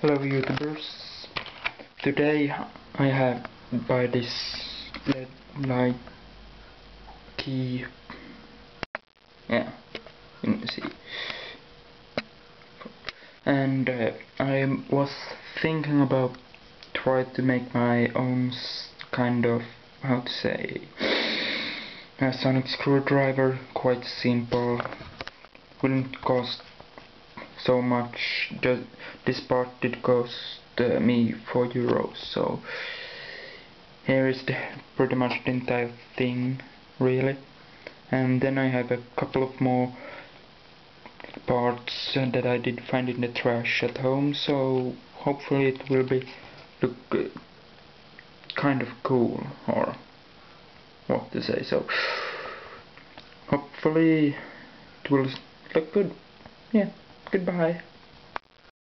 Hello YouTubers, today I have buy this LED light key, yeah, you can see, and I was thinking about try to make my own kind of, how to say, a sonic screwdriver, quite simple, wouldn't cost so much. This part did cost me €4, so here is pretty much the entire thing, really. And then I have a couple of more parts that I did find in the trash at home, so hopefully it will look kind of cool, or what to say. So hopefully it will look good. Yeah, goodbye.